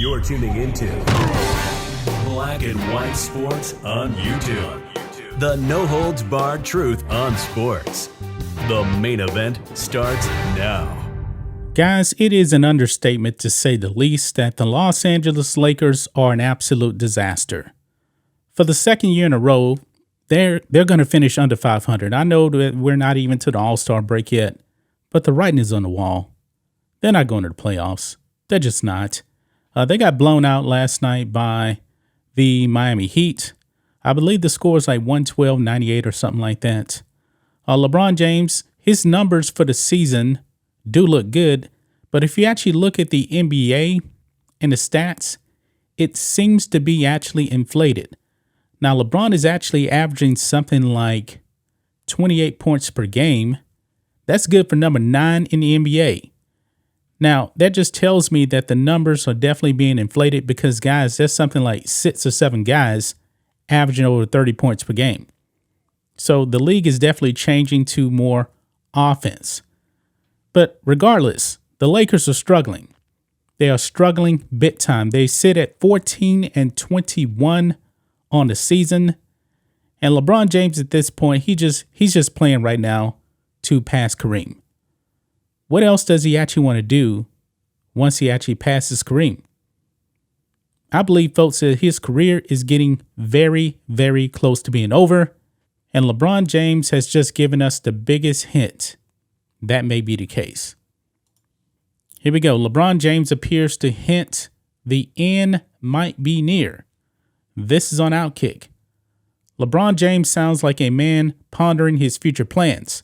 You're tuning into Black and White Sports on YouTube. The no-holds-barred truth on sports. The main event starts now. Guys, it is an understatement to say the least that the Los Angeles Lakers are an absolute disaster. For the second year in a row, they're going to finish under 500. I know that we're not even to the All-Star break yet, but the writing is on the wall. They're not going to the playoffs. They're just not. They got blown out last night by the Miami Heat. I believe the score is like 112-98 or something like that. LeBron James, his numbers for the season do look good, but if you actually look at the NBA and the stats, it seems to be actually inflated. Now, LeBron is actually averaging something like 28 points per game. That's good for number 9 in the NBA. Now, that just tells me that the numbers are definitely being inflated because, guys, there's something like 6 or 7 guys averaging over 30 points per game. So the league is definitely changing to more offense. But regardless, the Lakers are struggling. They are struggling big time. They sit at 14-21 on the season. And LeBron James at this point, he's just playing right now to pass Kareem. What else does he actually want to do once he actually passes Kareem? I believe, folks, that his career is getting very, very close to being over. And LeBron James has just given us the biggest hint that may be the case. Here we go. LeBron James appears to hint the end might be near. This is on Outkick. LeBron James sounds like a man pondering his future plans.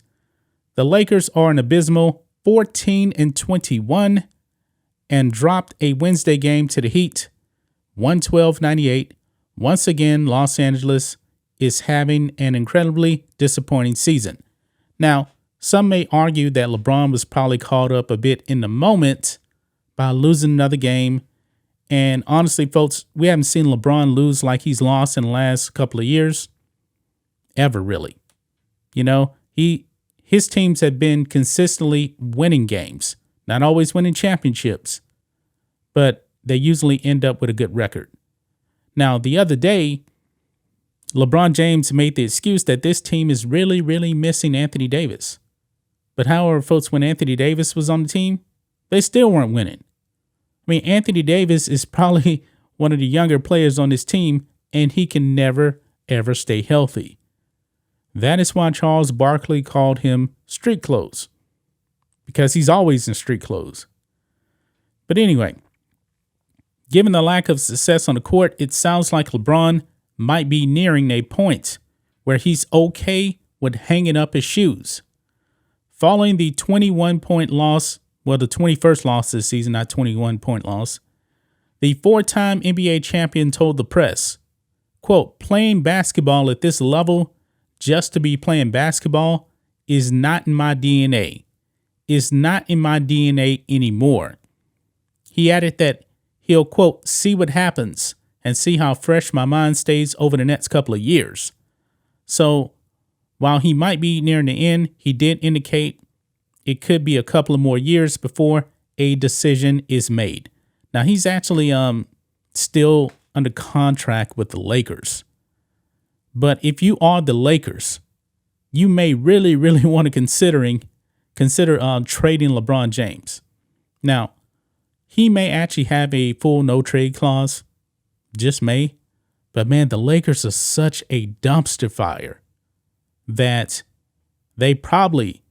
The Lakers are an abysmal 14-21 and dropped a Wednesday game to the Heat, 112-98. Once again, Los Angeles is having an incredibly disappointing season. Now, some may argue that LeBron was probably caught up a bit in the moment by losing another game. And honestly, folks, we haven't seen LeBron lose like he's lost in the last couple of years. Ever, really. You know, his teams have been consistently winning games, not always winning championships, but they usually end up with a good record. Now, the other day, LeBron James made the excuse that this team is really, really missing Anthony Davis. But however, folks, when Anthony Davis was on the team, they still weren't winning. I mean, Anthony Davis is probably one of the younger players on this team, and he can never, ever stay healthy. That is why Charles Barkley called him street clothes, because he's always in street clothes. But anyway, given the lack of success on the court, it sounds like LeBron might be nearing a point where he's okay with hanging up his shoes. Following the 21-point loss, well, the 21st loss this season, not 21-point loss, the 4-time NBA champion told the press, quote, "Playing basketball at this level just to be playing basketball is not in my DNA. Is not in my DNA anymore." He added that he'll, quote, "see what happens and see how fresh my mind stays over the next couple of years." So while he might be nearing the end, he did indicate it could be a couple of more years before a decision is made. Now, he's actually still under contract with the Lakers. But if you are the Lakers, you may really, really want to consider trading LeBron James. Now, he may actually have a full no-trade clause, just may. But, man, the Lakers are such a dumpster fire that they probably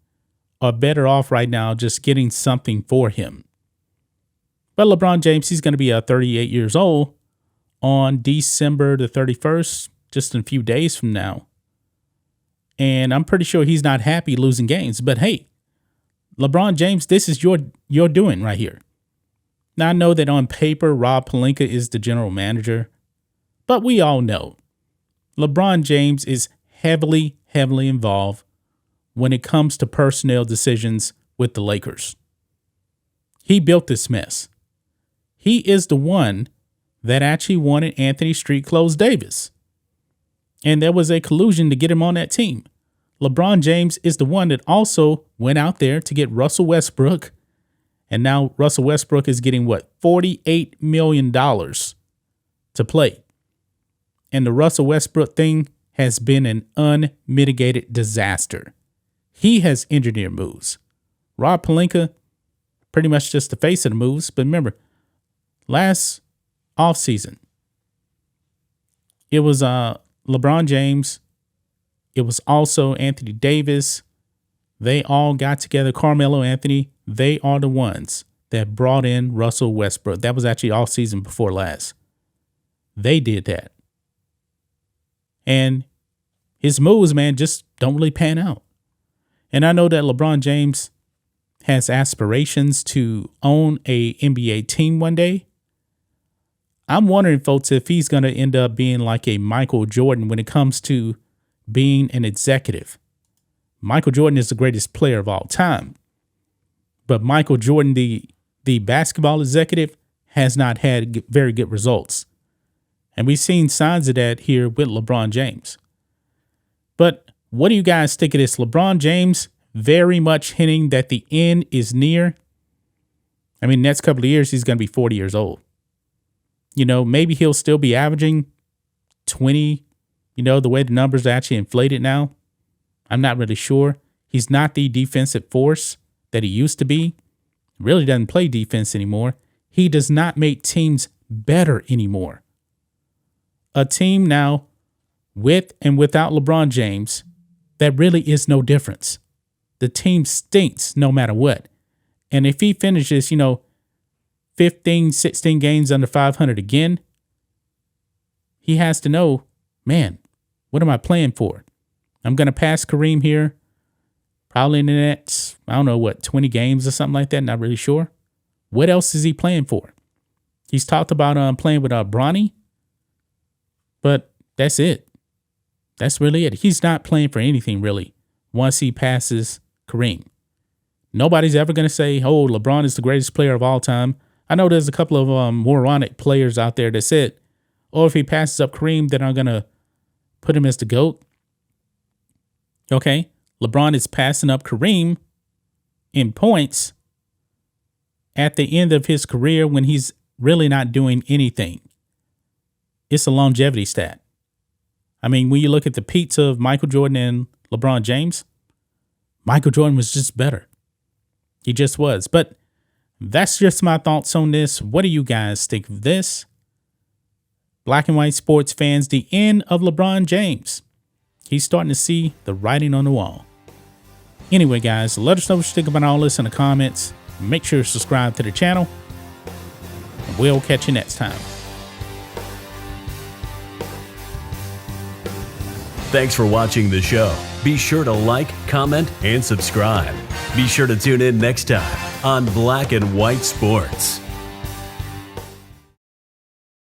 are better off right now just getting something for him. But LeBron James, he's going to be 38 years old on December the 31st, just in a few days from now. And I'm pretty sure he's not happy losing games. But hey, LeBron James, this is your doing right here. Now, I know that on paper, Rob Pelinka is the general manager, but we all know LeBron James is heavily, heavily involved when it comes to personnel decisions with the Lakers. He built this mess. He is the one that actually wanted Anthony Street Clothes Davis. And there was a collusion to get him on that team. LeBron James is the one that also went out there to get Russell Westbrook And now Russell Westbrook is getting what, $48 million to play. And the Russell Westbrook thing has been an unmitigated disaster. He has engineered moves. Rob Pelinka, pretty much just the face of the moves. But remember, last offseason, it was LeBron James. It was also Anthony Davis. They all got together. Carmelo Anthony. They are the ones that brought in Russell Westbrook. That was actually all season before last. They did that. And his moves, man, just don't really pan out. And I know that LeBron James has aspirations to own a NBA team one day. I'm wondering, folks, if he's going to end up being like a Michael Jordan when it comes to being an executive. Michael Jordan is the greatest player of all time. But Michael Jordan, the basketball executive, has not had very good results. And we've seen signs of that here with LeBron James. But what do you guys think of this? LeBron James very much hinting that the end is near. I mean, next couple of years, he's going to be 40 years old. You know, maybe he'll still be averaging 20, the way the numbers are actually inflated now. I'm not really sure. He's not the defensive force that he used to be. Really doesn't play defense anymore. He does not make teams better anymore. A team now with and without LeBron James, that really is no difference. The team stinks no matter what. And if he finishes, 15, 16 games under 500 again, he has to know, man, what am I playing for? I'm going to pass Kareem here, probably in the next, 20 games or something like that. Not really sure. What else is he playing for? He's talked about playing with Bronny, but that's it. That's really it. He's not playing for anything, really, once he passes Kareem. Nobody's ever going to say, oh, LeBron is the greatest player of all time. I know there's a couple of moronic players out there that said, oh, if he passes up Kareem, then I'm going to put him as the GOAT. Okay, LeBron is passing up Kareem in points at the end of his career when he's really not doing anything. It's a longevity stat. I mean, when you look at the peaks of Michael Jordan and LeBron James, Michael Jordan was just better. He just was. But that's just my thoughts on this. What do you guys think of this? Black and white sports fans, the end of LeBron James. He's starting to see the writing on the wall. Anyway, guys, let us know what you think about all this in the comments. Make sure to subscribe to the channel. And we'll catch you next time. Thanks for watching the show. Be sure to like, comment, and subscribe. Be sure to tune in next time on Black and White Sports.